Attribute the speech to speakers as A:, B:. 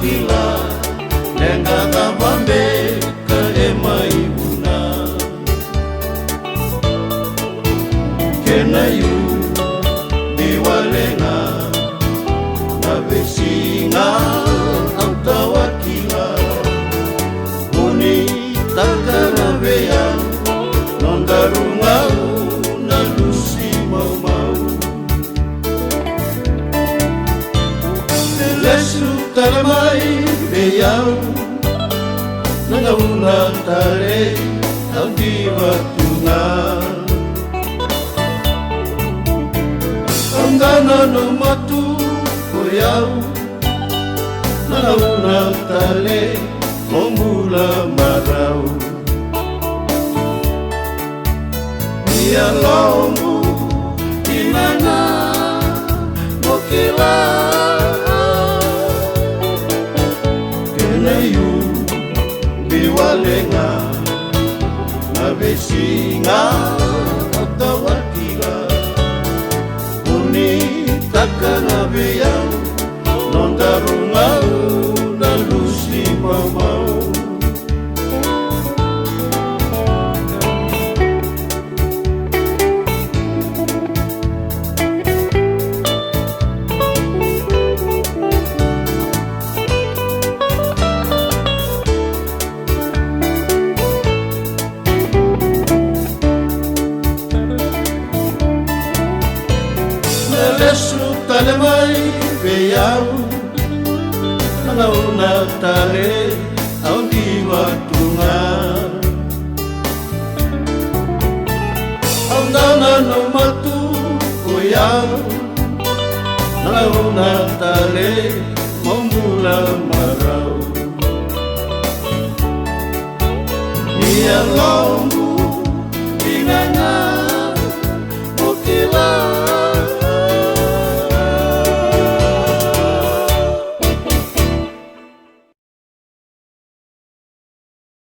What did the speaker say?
A: wakila Nenga kabambe ka emaibuna Kenayu diwalenga Na besinga ang tawakila Muni takarabea Nondarungau na lusi mau-mau Lesu talamai beyau Nangauna tare ang diwatunga Ang gana no matu koyau Nangauna tare mula marau Ia lombu inana mokila Kenayu biwalenga na besinga atawakila Uni takana beyau nondarungau na lusi mau-mau Lesu talemai beyau Nangauna tare au diwatunga Au dana no matu koyau Nangauna tare mula marau Ia long